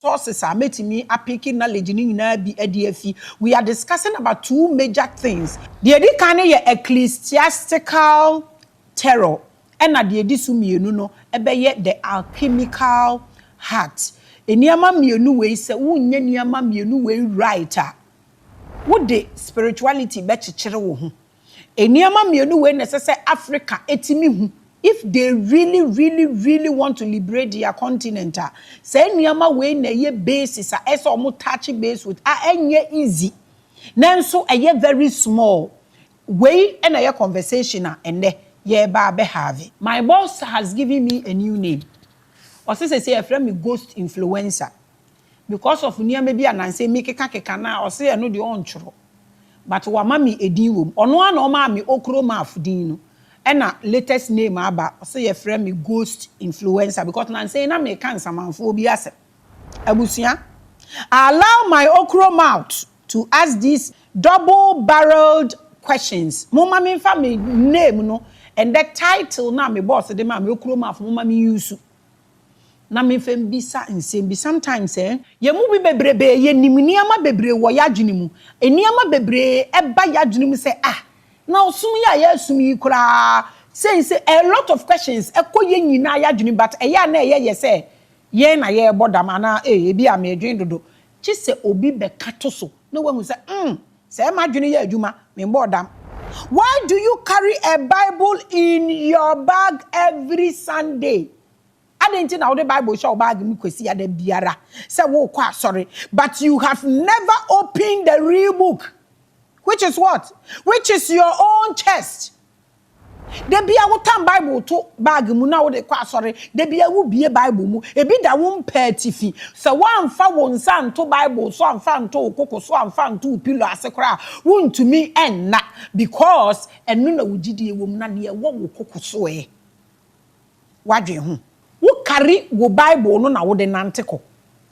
sources are making me a picking knowledge in ADFE. We are discussing about two major things. The edikane ecclesiastical terror, and at the edisumi no ebeye the alchemical heart. Eniama mienu we se wunye niama mienu we writer. Would the spirituality be chichere wo ho? Eniama mienu we necessary Africa etimi hu. If they really want to liberate their continent, say niyama we na ye basis eso omo touch base with enye easy. Nanso eye very small. We and a conversation and ye ba be have. My boss has given me a new name. Or say a friend me ghost influencer. Because of niyama bi ananse me keka na or say no the onchro. But wa mami edin wom. Ono an o ma me okro ma afudin no. And latest name aba say your friend me ghost influencer because nan say na me can samanfo bi ase abusia. Allow my okro mouth to ask these double-barreled questions. Mama me fa me name no and the title na me boss de ma me okro mouth mama me use na me fem bisa nsem bi sometimes ye mu bi bebrebe ye nimniama bebre wo yadwene mu eniama bebre eba yadwene mu say now, soon ya sumi kura say a lot of questions. Ekoye nyina ya dwuni but eya na ye say ye na ye boda mana ebi a me dwen dodo. Chi se obi be kato so. No one say say ma dwuni ya adwuma me boda. Why do you carry a Bible in your bag every Sunday? I didn't know the Bible show bag me kwesi ya de biara. Say wo kwa sorry, but you have never opened the real book. Which is what? Which is your own chest. There be a wutan Bible to bag mu na wo de kwa sorry. There be a wu be Bible mu. E bi da won petifi. So one fa won san to Bible so amfa to koko so amfa to pillow asekra. Won to me en na because enu na wugidi wom na de wo koko so Wadwe ho. Wo carry wo Bible no na wo de nanteko.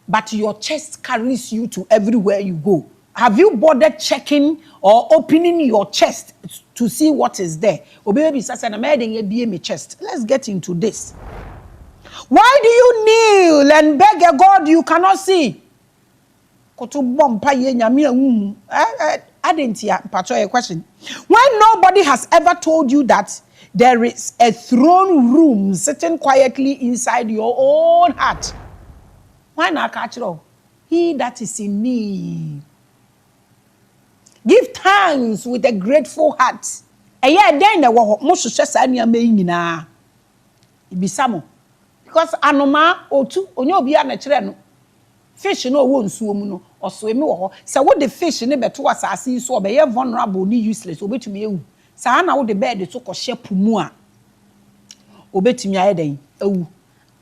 But your chest carries you to everywhere you go. Have you bothered checking or opening your chest to see what is there? Let's get into this. Why do you kneel and beg a God you cannot see? I didn't hear a question. Why nobody has ever told you that there is a throne room sitting quietly inside your own heart? Why not catch it all? He that is in me. Give thanks with a grateful heart. Then the wo mo hwehwe sa niam nyina. Ibisamo. Because anoma otu onye obi a na kire no. Fish no wo nsuo mu no, oso emi wo ho. Se wo the fish ne beto asase so obeye vulnerable ni useless, obetumi ewu. Sa na wo the bird so ko shepu mu a obetumi ayeden ewu.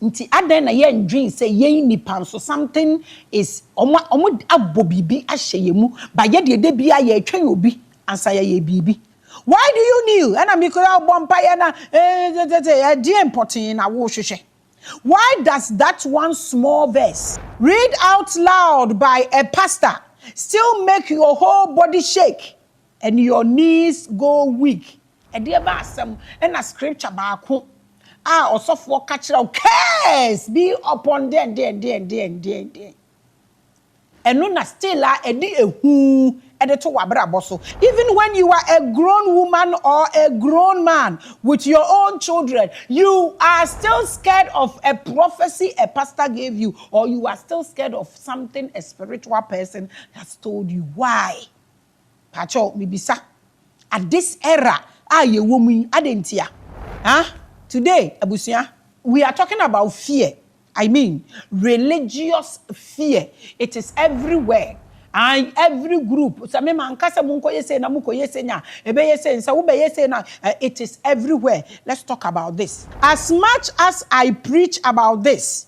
Nti aden na ye ndwin say ye nipa so something is omo abobibi ahye mu ba ye de bia ye atwan obi ansa ye bibi. Why do you kneel? And am ikora bompa ye na dey important na wo hwehwe. Why does that one small verse read out loud by a pastor still make your whole body shake and your knees go weak? E dey ba asem na scripture ba ko osofo ka kire curse be upon them. Eno na still edi ehu ede to wabra boso. Even when you are a grown woman or a grown man with your own children, you are still scared of a prophecy a pastor gave you, or you are still scared of something a spiritual person has told you. Why? Pacho mibisa. At this era, ye woman adentia. Today, abusia, we are talking about fear. I mean, religious fear. It is everywhere. And every group. It is everywhere. Let's talk about this. As much as I preach about this,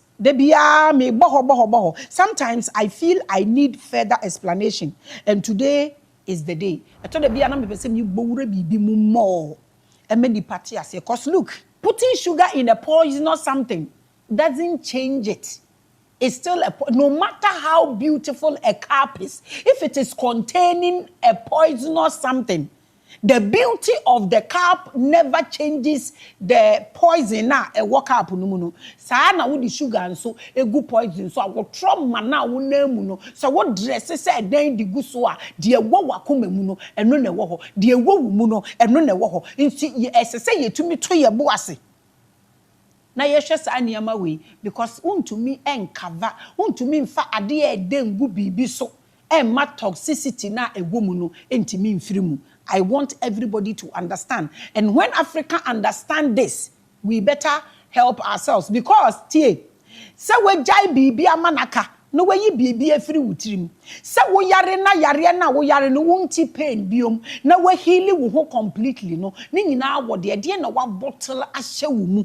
sometimes I feel I need further explanation. And today is the day. Because look, putting sugar in a poisonous something doesn't change it. It's still no matter how beautiful a cup is, if it is containing a poisonous something, The beauty of the cup never changes the poison na e work up no mu no. Sa na wo di sugar nso egu poison so awo trauma na wo na mu no. So wo dress say dan di gu so a de ewo wakoma mu no eno na ewo ho. De ewo wu mu no eno na ewo ho. Nti esese yetumi to ye bo ase. Na yehwe sa niama we because untumi encover untumi mfa ade e dengu bibi so emma toxicity na ewo mu no entimi mfiri mu. I want everybody to understand. And when Africa understand this, we better help ourselves. Because, tie, se we jai bibi amanaka, no we yi bibi efiri wutirim. Se we yare na we yare no won't pain biom, na we heal wo completely no. Ni nyina wo de na wa bottle ahye wo mu.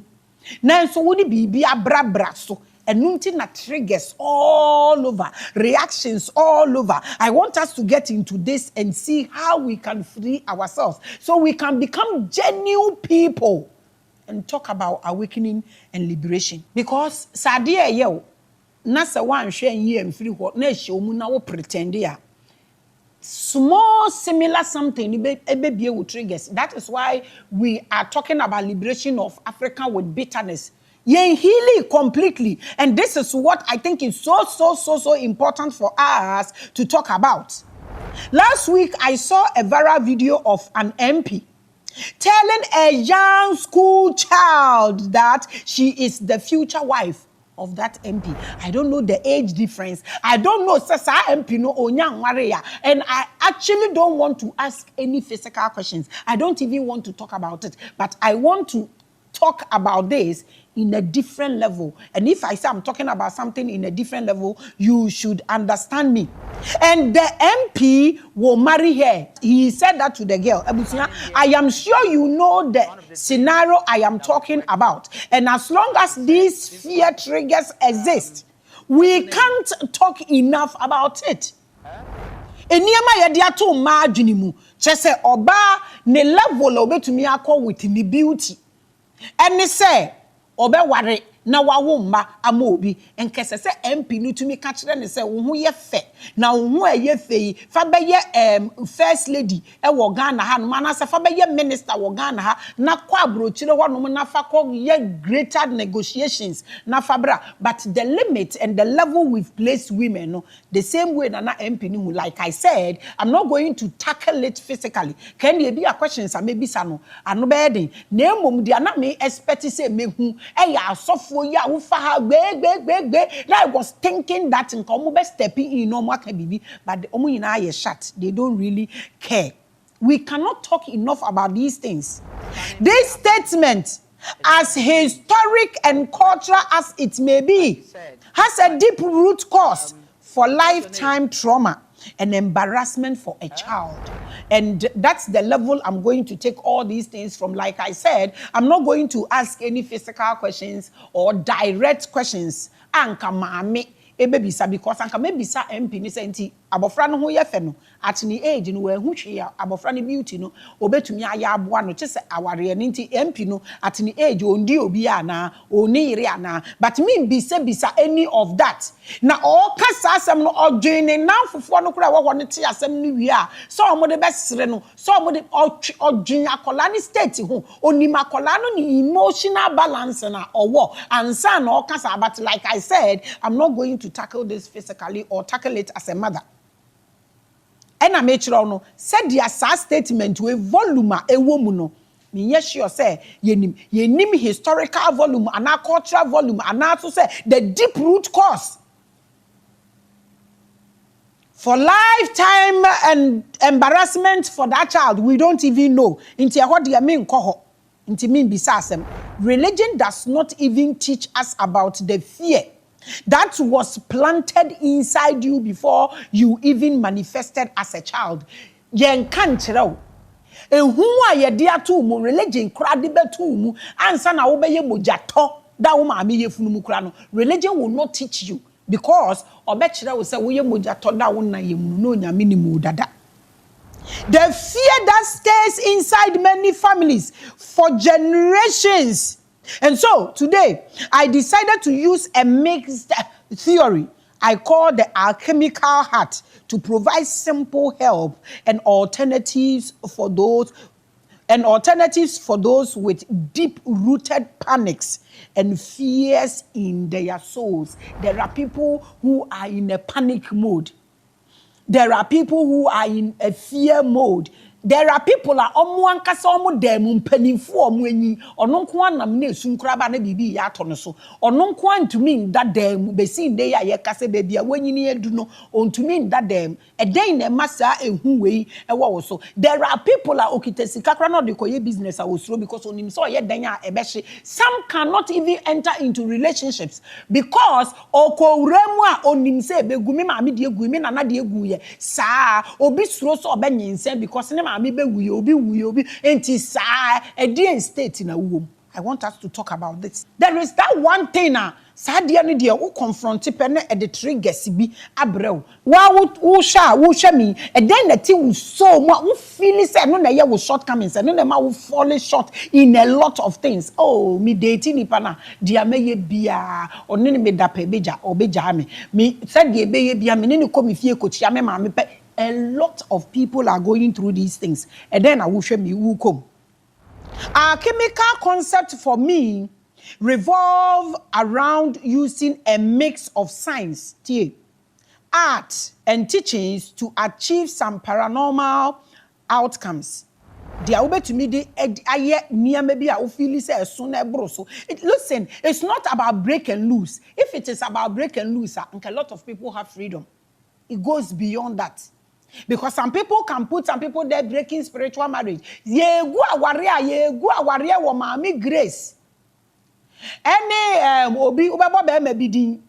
Na so wo di bibi abrabra so. And na triggers all over, reactions all over. I want us to get into this and see how we can free ourselves so we can become genuine people and talk about awakening and liberation. Because sadia yo na se wan hwe ye mfiri ho na ehye omu na wo pretend ya small similar something be with triggers. That is why we are talking about liberation of Africa with bitterness. Yen healing completely. And this is what I think is so important for us to talk about. Last week, I saw a viral video of an MP telling a young school child that she is the future wife of that MP. I don't know the age difference. I don't know Sasa MP no onyang wareya. And I actually don't want to ask any physical questions. I don't even want to talk about it. But I want to talk about this in a different level. And if I say I'm talking about something in a different level, you should understand me. And the MP will marry her. He said that to the girl. I am sure you know the scenario I am talking about. And as long as these fear triggers exist, we can't talk enough about it. Eniema yedia to margin mu. Chese oba ne level obetumi akọ with me beauty. And they say, obe ware na wawo mma ama obi enkese se MP no tumi ka kire ne se wo ho ye fe na wo ho aye fe fa be ye first lady e wo Ghana ha no na se fa be ye minister wo Ghana ha na kwa abrochire ho no na fa ko ye greater negotiations na fa bra. But the limit and the level we've placed women no the same way na MP no, like I said, I'm not going to tackle it physically. Can there be a questions maybe sano ano be den na emom dia na me expect say me hu e ya asofo ya wo fa ha gbe. I was thinking that in come be stepping in no more can be, but the omo nyina ye shut. They don't really care. We cannot talk enough about these things. This statement, as historic and cultural as it may be, has a deep root cause for lifetime trauma and embarrassment for a child. And that's the level I'm going to take all these things from. Like I said, I'm not going to ask any physical questions or direct questions. Anka Maame ebebisa because anka mebisa MP ni senti abofra no ho ye fe no at ni age no we hu hwe ya abofra no beauty no obetumi aya aboa no chese aware ni nti MP no at ni age ondi obi ana oni yire ana. But me bisa any of that na all kasa asem no odwene na fofo no kura wo no te asem no wi a so omo de besere no so omo de odwene akola ni state ho onima akola no ni emotional balance na owo ansa na all kasa. But like I said, I'm not going to tackle this physically or tackle it as a mother. And I make sure no said the statement we volume a woman no. Me sure say yenim historical volume and our cultural volume and also say the deep root cause for lifetime and embarrassment for that child. We don't even know. Inti what do mean koho? Inti mean bisasem. Religion does not even teach us about the fear that was planted inside you before you even manifested as a child. Yen kan chirao. Ehu a ye dia to mu religion kra de betu mu ansa na wo beye mojato da wo maame ye funu mu kra no. Religion will not teach you because obe chira wo se wo ye mojato da wo na ye mu no nyame ni mu dada. The fear that stays inside many families for generations. And so today, I decided to use a mixed theory. I call the alchemical heart to provide simple help and alternatives for those with deep-rooted panics and fears in their souls. There are people who are in a panic mode. There are people who are in a fear mode. There are people that omo ankasa omo dem mpanimfo omo anyi ono nko anam na esunkraba na bibi ya ato no so ono nko antumi nda dem be sin dey ya ye kase be bia wanyini edu no ontumi nda dem eden na masa ehu wei ewo wo so. There are people that okitesi kakra no de koye business a wosuro because onim so ye den a ebehye. Some cannot even enter into relationships because okowremu a onim se begumi ma me de egu me nana de egu ye saa obi suro so obenyense because Maame be wuye enti sa e state na wom. I want us to talk about this. There is that one thing sa de ne de wo confront pe na e de triggers bi abrew. Wa wo sha me e den na ti wo so mo wo feel say no na ye wo shortcomings no na ma wo fall short in a lot of things. Oh, me dating nipa na dia meye bia one ne me da pe beja obeja me said de beye bia me ne ko me fie ko tia me maame pe. A lot of people are going through these things. And then I will show me who come. Our chemical concept for me revolve around using a mix of science, art, and teachings to achieve some paranormal outcomes. The aube to me the aye near maybe I feel say soon broso. Listen, it's not about break and loose. If it is about break and loose, a lot of people have freedom. It goes beyond that. Because some people can put some people there breaking spiritual marriage. Ye go awaria wo Maame Grace. Any obi ubabo be mabidin.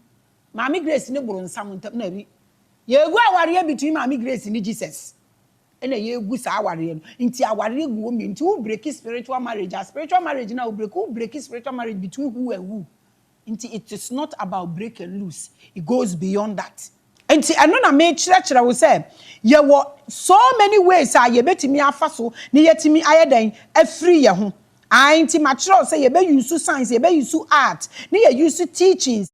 Maame Grace ne bronsam ntam na bi. Ye go awaria between Maame Grace and Jesus. Ene ye gu sa awaria no. Nti awaria gu omi nti who break spiritual marriage. A spiritual marriage na who break spiritual marriage between who and who. Nti it is not about break and loose. It goes beyond that. And I know na me chira we say ye wo so many ways ye betimi afa so ne yetimi ayeden afri ye ho. Nti ma chira say ye be use science ye be use art ne ye use teachings